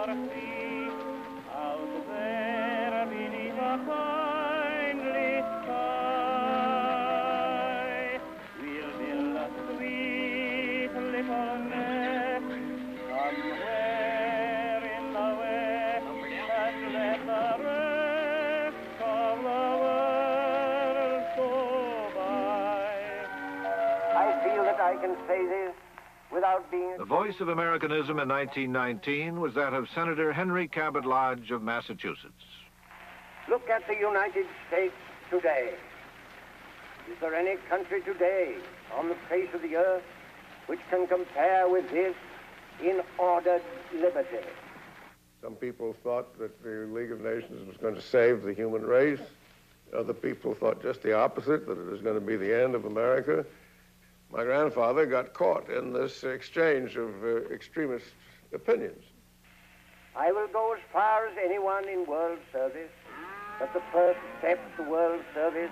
are free out there beneath a kindly sky. We'll build a sweet little nest somewhere in the west and let the rest of the world go by. I feel that I can say this without being... The voice of Americanism in 1919 was that of Senator Henry Cabot Lodge of Massachusetts. Look at the United States today. Is there any country today on the face of the earth which can compare with this in ordered liberty? Some people thought that the League of Nations was going to save the human race. Other people thought just the opposite, that it was going to be the end of America. My grandfather got caught in this exchange of extremist opinions. I will go as far as anyone in world service, but the first step to world service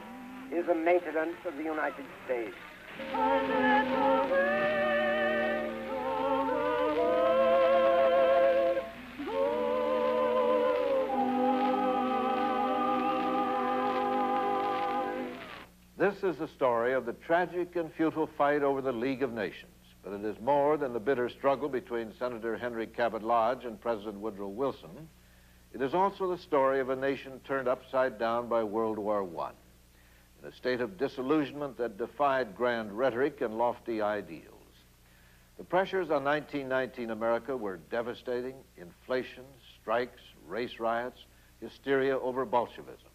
is the maintenance of the United States. This is the story of the tragic and futile fight over the League of Nations, but it is more than the bitter struggle between Senator Henry Cabot Lodge and President Woodrow Wilson. It is also the story of a nation turned upside down by World War I, in a state of disillusionment that defied grand rhetoric and lofty ideals. The pressures on 1919 America were devastating: inflation, strikes, race riots, hysteria over Bolshevism.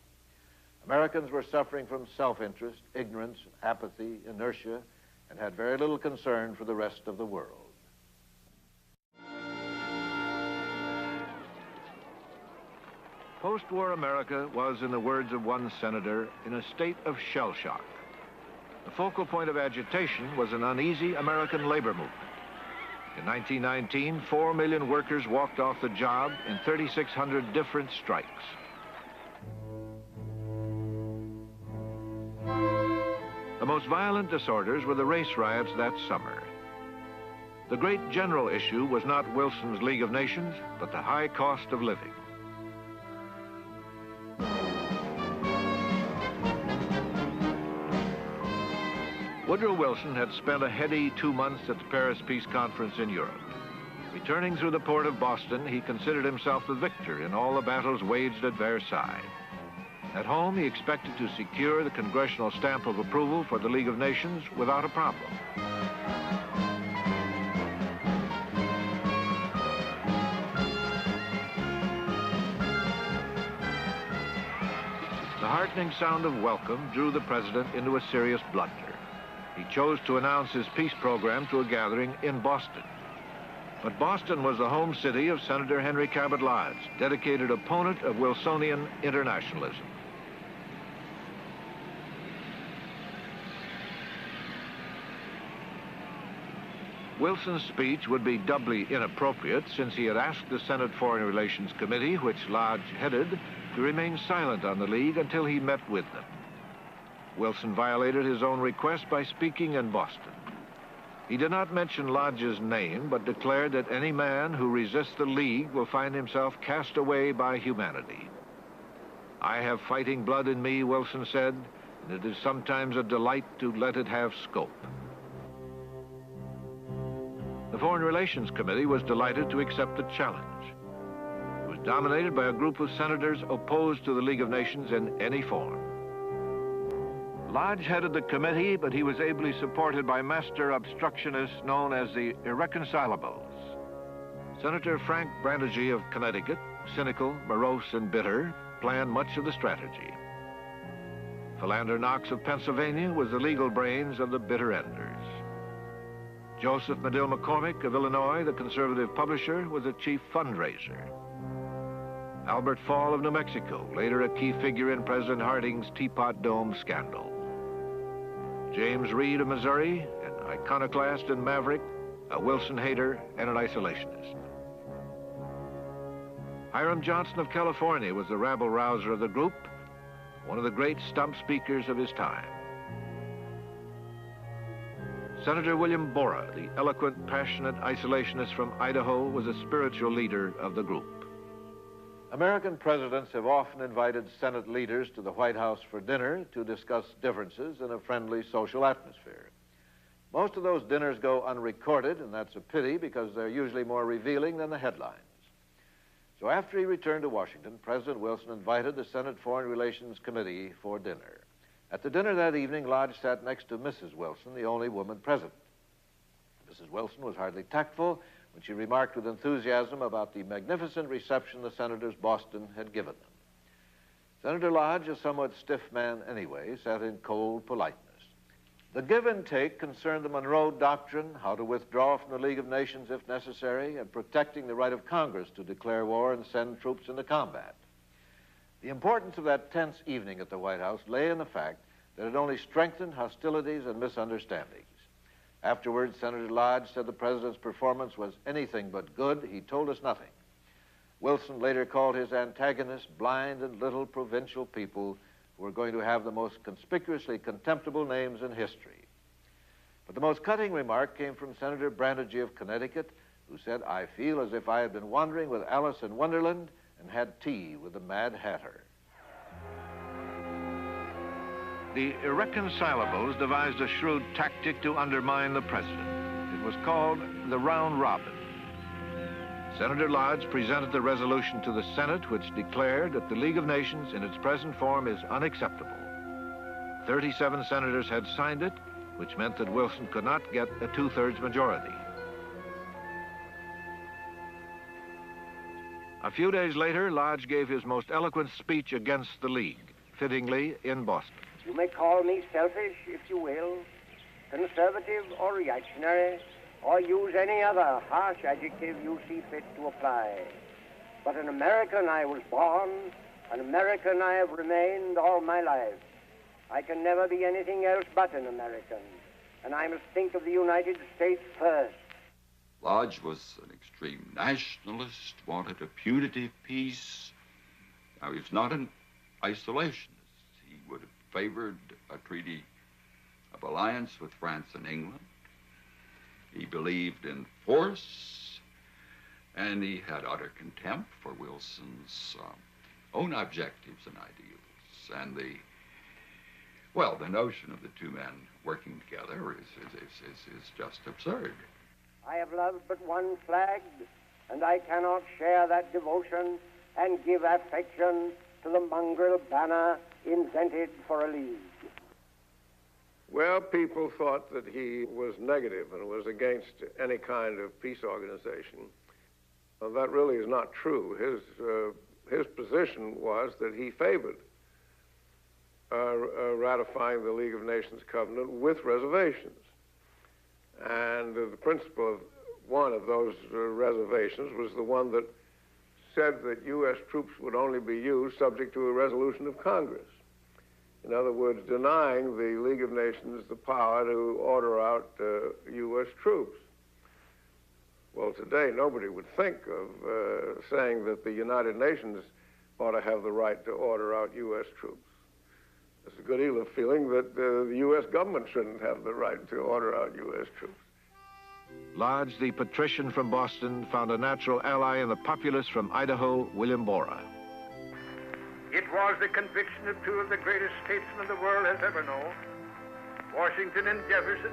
Americans were suffering from self-interest, ignorance, apathy, inertia, and had very little concern for the rest of the world. Post-war America was, in the words of one senator, in a state of shell shock. The focal point of agitation was an uneasy American labor movement. In 1919, 4 million workers walked off the job in 3,600 different strikes. The most violent disorders were the race riots that summer. The great general issue was not Wilson's League of Nations, but the high cost of living. Woodrow Wilson had spent a heady 2 months at the Paris Peace Conference in Europe. Returning through the port of Boston, he considered himself the victor in all the battles waged at Versailles. At home, he expected to secure the congressional stamp of approval for the League of Nations without a problem. The heartening sound of welcome drew the president into a serious blunder. He chose to announce his peace program to a gathering in Boston. But Boston was the home city of Senator Henry Cabot Lodge, dedicated opponent of Wilsonian internationalism. Wilson's speech would be doubly inappropriate since he had asked the Senate Foreign Relations Committee, which Lodge headed, to remain silent on the League until he met with them. Wilson violated his own request by speaking in Boston. He did not mention Lodge's name, but declared that any man who resists the League will find himself cast away by humanity. "I have fighting blood in me," Wilson said, "and it is sometimes a delight to let it have scope." The Foreign Relations Committee was delighted to accept the challenge. It was dominated by a group of senators opposed to the League of Nations in any form. Lodge headed the committee, but he was ably supported by master obstructionists known as the irreconcilables. Senator Frank Brandegee of Connecticut, cynical, morose, and bitter, planned much of the strategy. Philander Knox of Pennsylvania was the legal brains of the bitter enders. Joseph Medill McCormick of Illinois, the conservative publisher, was a chief fundraiser. Albert Fall of New Mexico, later a key figure in President Harding's Teapot Dome scandal. James Reed of Missouri, an iconoclast and maverick, a Wilson hater, and an isolationist. Hiram Johnson of California was the rabble-rouser of the group, one of the great stump speakers of his time. Senator William Borah, the eloquent, passionate isolationist from Idaho, was a spiritual leader of the group. American presidents have often invited Senate leaders to the White House for dinner to discuss differences in a friendly social atmosphere. Most of those dinners go unrecorded, and that's a pity because they're usually more revealing than the headlines. So after he returned to Washington, President Wilson invited the Senate Foreign Relations Committee for dinner. At the dinner that evening, Lodge sat next to Mrs. Wilson, the only woman present. Mrs. Wilson was hardly tactful when she remarked with enthusiasm about the magnificent reception the senators Boston had given them. Senator Lodge, a somewhat stiff man anyway, sat in cold politeness. The give and take concerned the Monroe Doctrine, how to withdraw from the League of Nations if necessary, and protecting the right of Congress to declare war and send troops into combat. The importance of that tense evening at the White House lay in the fact that it only strengthened hostilities and misunderstandings. Afterwards, Senator Lodge said the president's performance was anything but good. He told us nothing. Wilson later called his antagonists blind and little provincial people who were going to have the most conspicuously contemptible names in history. But the most cutting remark came from Senator Brandigee of Connecticut, who said, "I feel as if I had been wandering with Alice in Wonderland and had tea with the Mad Hatter." The irreconcilables devised a shrewd tactic to undermine the president. It was called the round robin. Senator Lodge presented the resolution to the Senate, which declared that the League of Nations in its present form is unacceptable. 37 senators had signed it, which meant that Wilson could not get a two-thirds majority. A few days later, Lodge gave his most eloquent speech against the League, fittingly in Boston. You may call me selfish, if you will, conservative or reactionary, or use any other harsh adjective you see fit to apply. But an American I was born, an American I have remained all my life. I can never be anything else but an American, and I must think of the United States first. Lodge was an extreme nationalist, wanted a punitive peace. Now, he was not an isolationist. He would have favored a treaty of alliance with France and England. He believed in force, and he had utter contempt for Wilson's own objectives and ideals. And the notion of the two men working together is just absurd. I have loved but one flag, and I cannot share that devotion and give affection to the mongrel banner invented for a league. Well, people thought that he was negative and was against any kind of peace organization. Well, that really is not true. His position was that he favored ratifying the League of Nations covenant with reservations. And the principle of one of those reservations was the one that said that U.S. troops would only be used subject to a resolution of Congress. In other words, denying the League of Nations the power to order out U.S. troops. Well, today, nobody would think of saying that the United Nations ought to have the right to order out U.S. troops. There's a good deal of feeling that the U.S. government shouldn't have the right to order out U.S. troops. Lodge, the patrician from Boston, found a natural ally in the populist from Idaho, William Borah. It was the conviction of two of the greatest statesmen the world has ever known, Washington and Jefferson,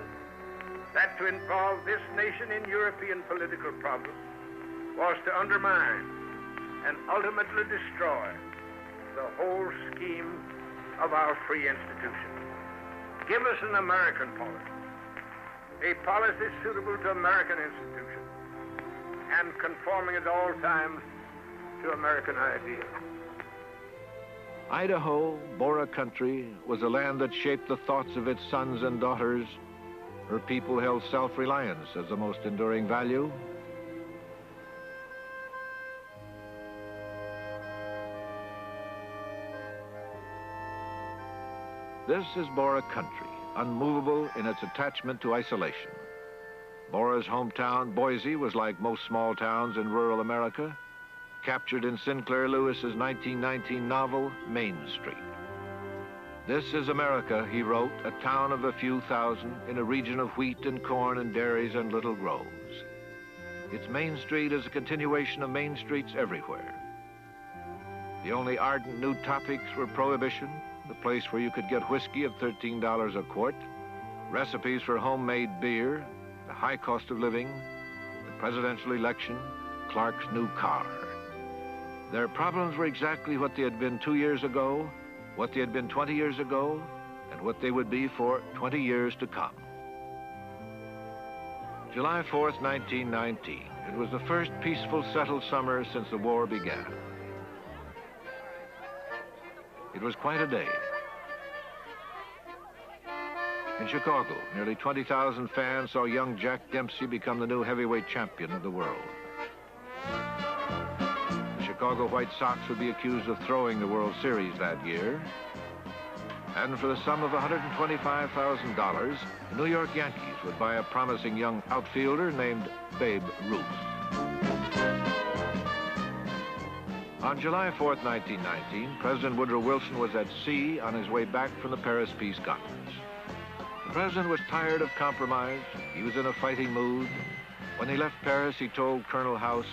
that to involve this nation in European political problems was to undermine and ultimately destroy the whole scheme of our free institutions. Give us an American policy, a policy suitable to American institutions and conforming at all times to American ideas. Idaho, Borah country, was a land that shaped the thoughts of its sons and daughters. Her people held self-reliance as the most enduring value. This is Borah country, unmovable in its attachment to isolation. Borah's hometown, Boise, was like most small towns in rural America, captured in Sinclair Lewis's 1919 novel, Main Street. This is America, he wrote, a town of a few thousand in a region of wheat and corn and dairies and little groves. Its main street is a continuation of main streets everywhere. The only ardent new topics were prohibition, the place where you could get whiskey at $13 a quart, recipes for homemade beer, the high cost of living, the presidential election, Clark's new car. Their problems were exactly what they had been 2 years ago, what they had been 20 years ago, and what they would be for 20 years to come. July 4th, 1919. It was the first peaceful, settled summer since the war began. It was quite a day. In Chicago, nearly 20,000 fans saw young Jack Dempsey become the new heavyweight champion of the world. The Chicago White Sox would be accused of throwing the World Series that year. And for the sum of $125,000, the New York Yankees would buy a promising young outfielder named Babe Ruth. On July 4th, 1919, President Woodrow Wilson was at sea on his way back from the Paris Peace Conference. The president was tired of compromise. He was in a fighting mood. When he left Paris, he told Colonel House,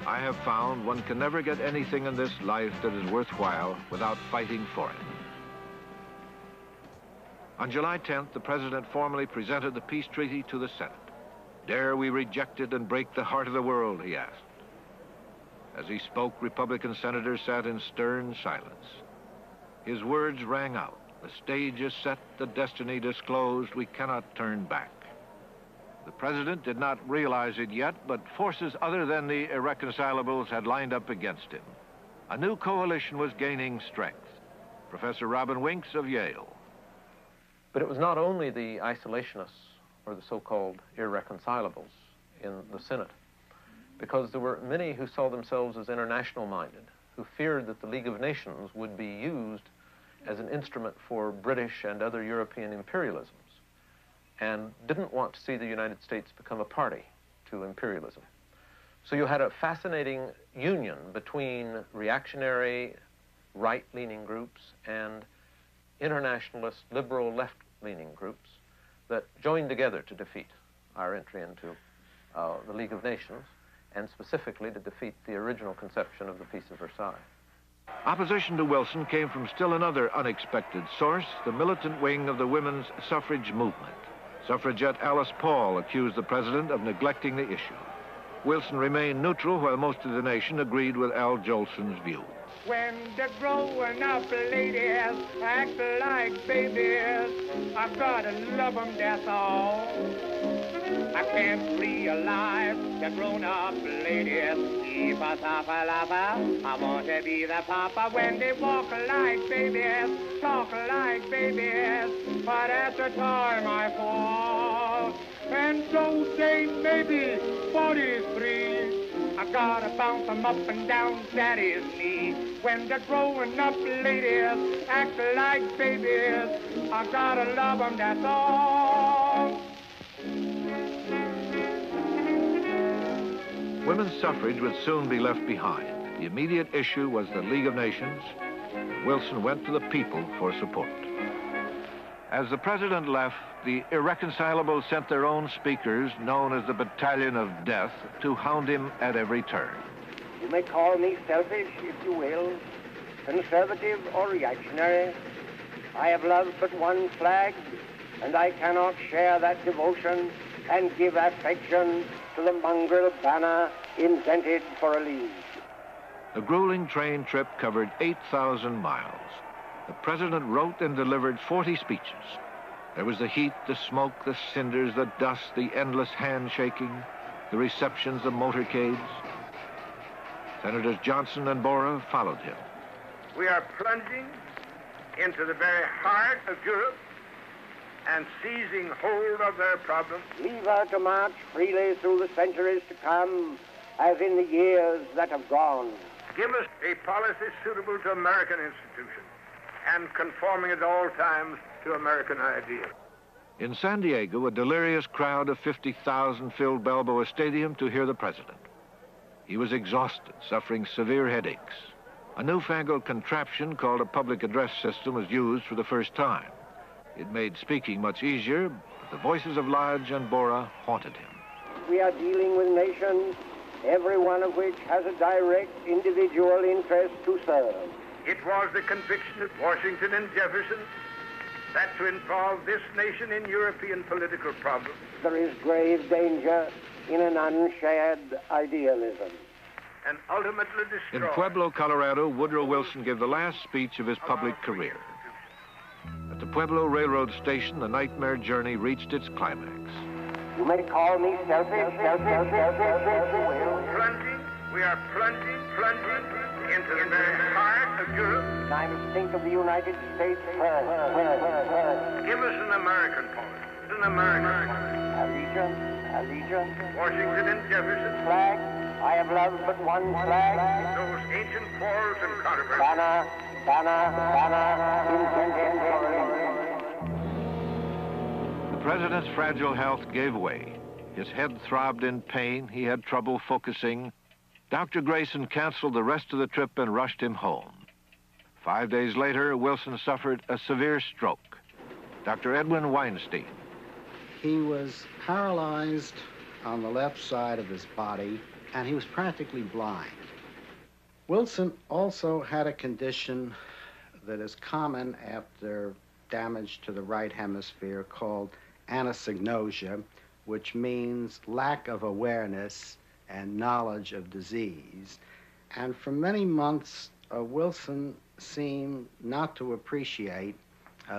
"I have found one can never get anything in this life that is worthwhile without fighting for it." On July 10th, the president formally presented the peace treaty to the Senate. "Dare we reject it and break the heart of the world?" he asked. As he spoke, Republican senators sat in stern silence. His words rang out. "The stage is set, the destiny disclosed, we cannot turn back." The president did not realize it yet, but forces other than the irreconcilables had lined up against him. A new coalition was gaining strength. Professor Robin Winks of Yale. But it was not only the isolationists or the so-called irreconcilables in the Senate, because there were many who saw themselves as international-minded, who feared that the League of Nations would be used as an instrument for British and other European imperialisms, and didn't want to see the United States become a party to imperialism. So you had a fascinating union between reactionary, right-leaning groups and internationalist, liberal, left-leaning groups that joined together to defeat our entry into the League of Nations, and specifically to defeat the original conception of the Peace of Versailles. Opposition to Wilson came from still another unexpected source, the militant wing of the women's suffrage movement. Suffragette Alice Paul accused the president of neglecting the issue. Wilson remained neutral while most of the nation agreed with Al Jolson's view. When the growing up ladies act like babies, I've got to love them, that's all. I can't realize the grown-up ladies. I want to be the papa when they walk like babies, talk like babies, but at the time I fall. And so say maybe 43. I gotta bounce them up and down, that is me. When the growing up ladies act like babies, I gotta love them, that's all. Women's suffrage would soon be left behind. The immediate issue was the League of Nations. Wilson went to the people for support. As the president left, the irreconcilables sent their own speakers, known as the Battalion of Death, to hound him at every turn. You may call me selfish, if you will, conservative or reactionary. I have loved but one flag, and I cannot share that devotion and give affection to the mongrel banner invented for a league. The grueling train trip covered 8,000 miles. The president wrote and delivered 40 speeches. There was the heat, the smoke, the cinders, the dust, the endless handshaking, the receptions, the motorcades. Senators Johnson and Borah followed him. We are plunging into the very heart of Europe and seizing hold of their problems. Leave her to march freely through the centuries to come, as in the years that have gone. Give us a policy suitable to American institutions and conforming at all times to American ideas. In San Diego, a delirious crowd of 50,000 filled Balboa Stadium to hear the president. He was exhausted, suffering severe headaches. A newfangled contraption called a public address system was used for the first time. It made speaking much easier, but the voices of Lodge and Bora haunted him. We are dealing with nations, every one of which has a direct individual interest to serve. It was the conviction of Washington and Jefferson that to involve this nation in European political problems, There is grave danger in an unshared idealism. and ultimately In destroy. Pueblo, Colorado, Woodrow Wilson gave the last speech of his public career. At the Pueblo Railroad Station, the nightmare journey reached its climax. You may call me selfish. Plunging, we are plunging into the very heart of Europe. I must think of the United States first. Give us an American policy. An American policy. Allegiance. Washington and Jefferson, Flag. I have loved but one flag. those ancient quarrels and controversies. Banner. Intended for The president's fragile health gave way. His head throbbed in pain. He had trouble focusing. Dr. Grayson canceled the rest of the trip and rushed him home. 5 days later, Wilson suffered a severe stroke. Dr. Edwin Weinstein. He was paralyzed on the left side of his body, and he was practically blind. Wilson also had a condition that is common after damage to the right hemisphere called anosognosia, which means lack of awareness and knowledge of disease. And for many months, Wilson seemed not to appreciate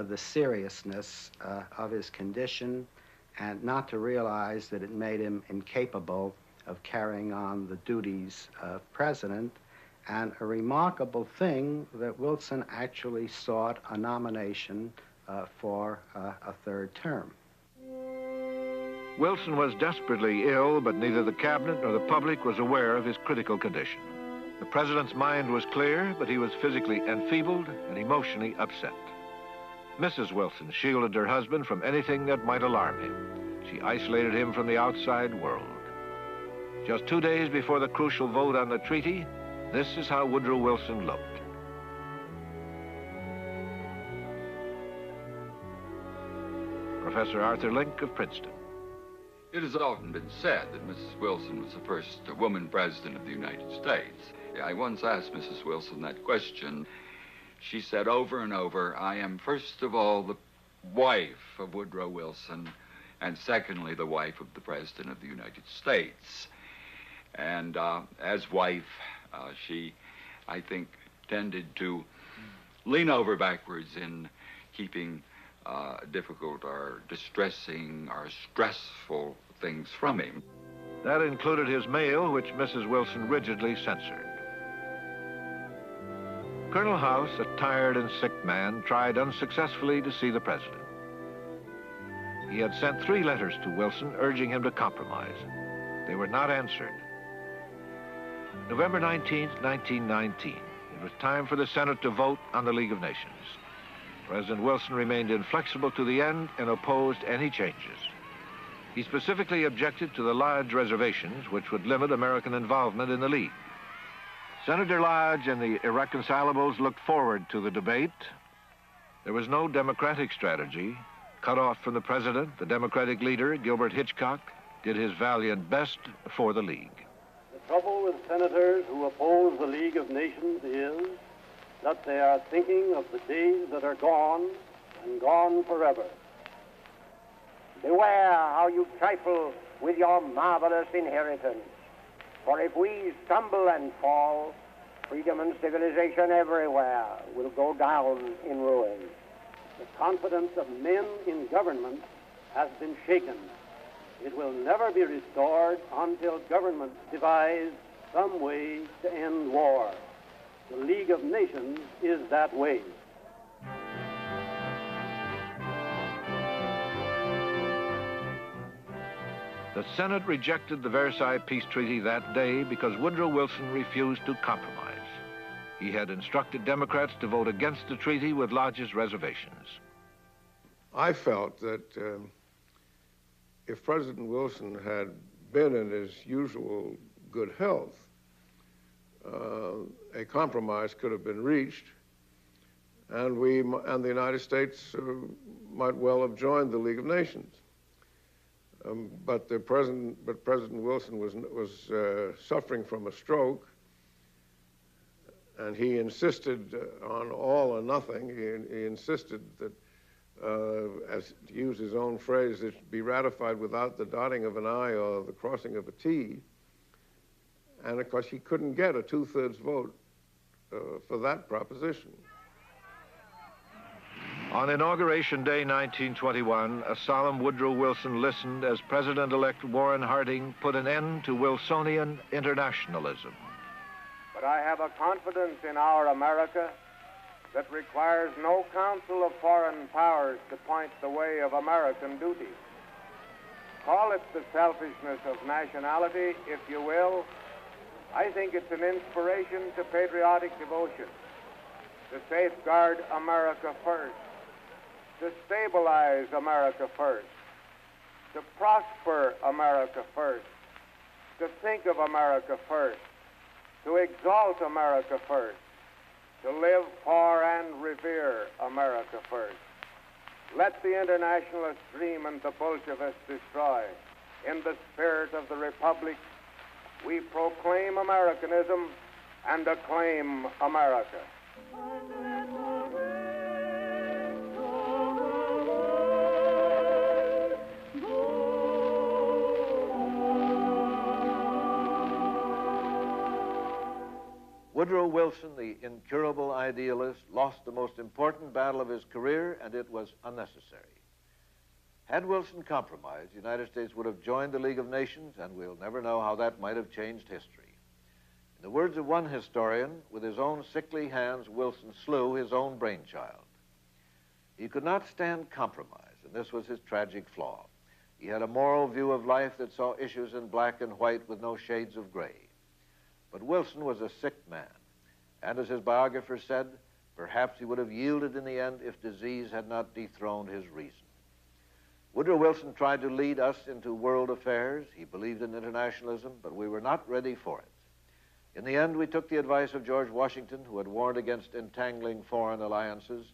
the seriousness of his condition and not to realize that it made him incapable of carrying on the duties of president. And a remarkable thing that Wilson actually sought a nomination for a third term. Wilson was desperately ill, but neither the cabinet nor the public was aware of his critical condition. The president's mind was clear, but he was physically enfeebled and emotionally upset. Mrs. Wilson shielded her husband from anything that might alarm him. She isolated him from the outside world. Just 2 days before the crucial vote on the treaty, this is how Woodrow Wilson looked. Professor Arthur Link of Princeton. It has often been said that Mrs. Wilson was the first woman president of the United States. I once asked Mrs. Wilson that question. She said over and over, I am first of all the wife of Woodrow Wilson, and secondly, the wife of the President of the United States. And as wife, she, I think, tended to lean over backwards in keeping difficult or distressing or stressful things from him. That included his mail, which Mrs. Wilson rigidly censored. Colonel House, a tired and sick man, tried unsuccessfully to see the president. He had sent 3 letters to Wilson urging him to compromise. They were not answered. November 19, 1919. It was time for the Senate to vote on the League of Nations. President Wilson remained inflexible to the end and opposed any changes. He specifically objected to the Lodge reservations, which would limit American involvement in the League. Senator Lodge and the irreconcilables looked forward to the debate. There was no Democratic strategy. Cut off from the president, the Democratic leader, Gilbert Hitchcock, did his valiant best for the League. The trouble with senators who oppose the League of Nations is that they are thinking of the days that are gone and gone forever. Beware how you trifle with your marvelous inheritance. For if we stumble and fall, freedom and civilization everywhere will go down in ruin. The confidence of men in government has been shaken. It will never be restored until government devise some way to end war. The League of Nations is that way. The Senate rejected the Versailles Peace Treaty that day because Woodrow Wilson refused to compromise. He had instructed Democrats to vote against the treaty with Lodge's reservations. I felt that if President Wilson had been in his usual good health, a a compromise could have been reached, and the United States might well have joined the League of Nations. But President Wilson was suffering from a stroke, and he insisted on all or nothing. He insisted that, as to use his own phrase, it should be ratified without the dotting of an I or the crossing of a T. And of course, he couldn't get a two-thirds vote for that proposition. On Inauguration Day 1921, a solemn Woodrow Wilson listened as President-elect Warren Harding put an end to Wilsonian internationalism. But I have a confidence in our America that requires no council of foreign powers to point the way of American duty. Call it the selfishness of nationality, if you will. I think it's an inspiration to patriotic devotion, to safeguard America first, to stabilize America first, to prosper America first, to think of America first, to exalt America first, to live for and revere America first. Let the internationalist dream and the Bolshevists destroy. In the spirit of the Republic, we proclaim Americanism and acclaim America. Woodrow Wilson, the incurable idealist, lost the most important battle of his career, and it was unnecessary. Had Wilson compromised, the United States would have joined the League of Nations, and we'll never know how that might have changed history. In the words of one historian, with his own sickly hands, Wilson slew his own brainchild. He could not stand compromise, and this was his tragic flaw. He had a moral view of life that saw issues in black and white with no shades of gray. But Wilson was a sick man, and as his biographer said, perhaps he would have yielded in the end if disease had not dethroned his reason. Woodrow Wilson tried to lead us into world affairs. He believed in internationalism, but we were not ready for it. In the end, we took the advice of George Washington, who had warned against entangling foreign alliances.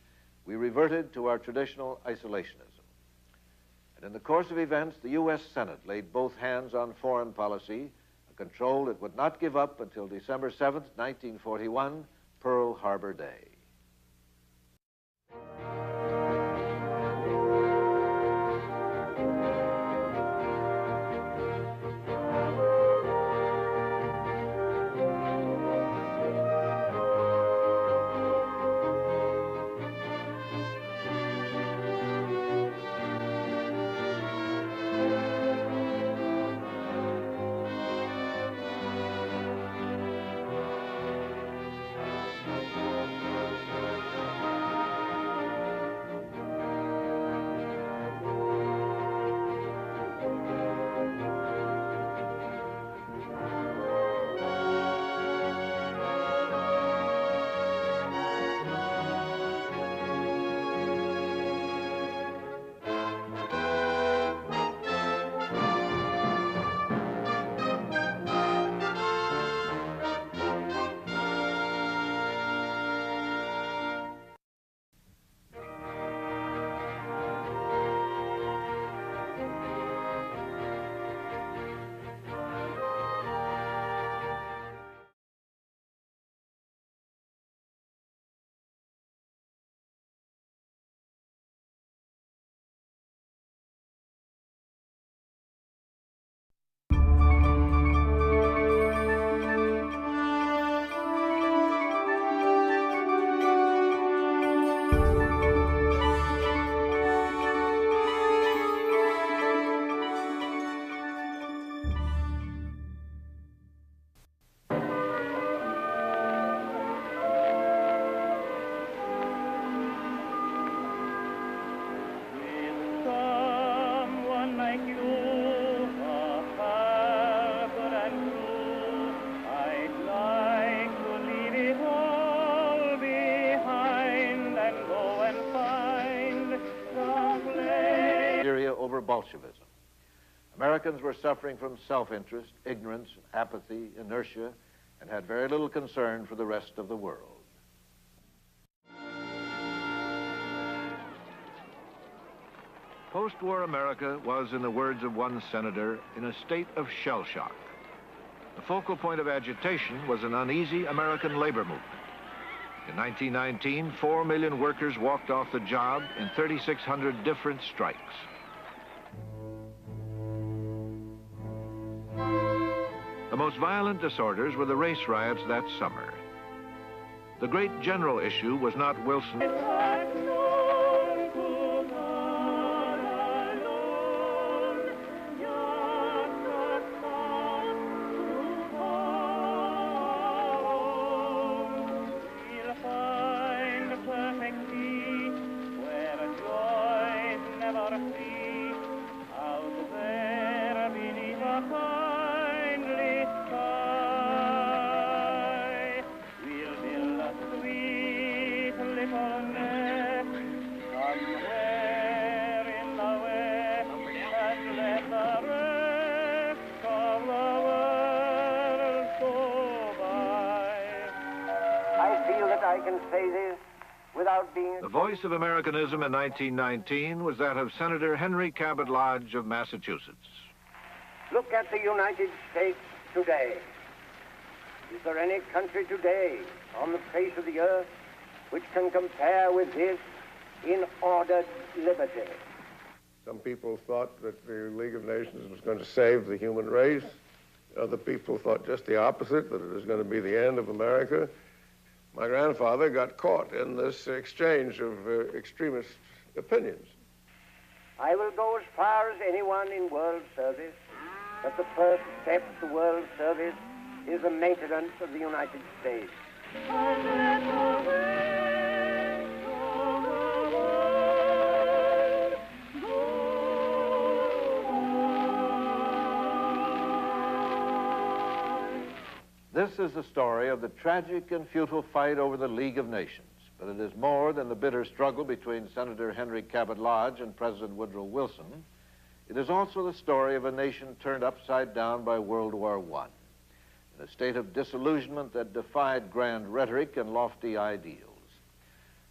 We reverted to our traditional isolationism. And in the course of events, the U.S. Senate laid both hands on foreign policy, control it would not give up until December 7th, 1941, Pearl Harbor Day. Over Bolshevism. Americans were suffering from self-interest, ignorance, apathy, inertia, and had very little concern for the rest of the world. Post-war America was, in the words of one senator, in a state of shell shock. The focal point of agitation was an uneasy American labor movement. In 1919, 4 million workers walked off the job in 3,600 different strikes. The most violent disorders were the race riots that summer. The great general issue was not Wilson. I can say this without being... The voice of Americanism in 1919 was that of Senator Henry Cabot Lodge of Massachusetts. Look at the United States today. Is there any country today on the face of the earth which can compare with this in ordered liberty? Some people thought that the League of Nations was going to save the human race. Other people thought just the opposite, that it was going to be the end of America. My grandfather got caught in this exchange of extremist opinions. I will go as far as anyone in world service, but the first step to world service is the maintenance of the United States. This is the story of the tragic and futile fight over the League of Nations, but it is more than the bitter struggle between Senator Henry Cabot Lodge and President Woodrow Wilson. It is also the story of a nation turned upside down by World War I, in a state of disillusionment that defied grand rhetoric and lofty ideals.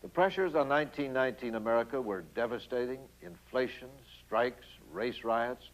The pressures on 1919 America were devastating: inflation, strikes, race riots,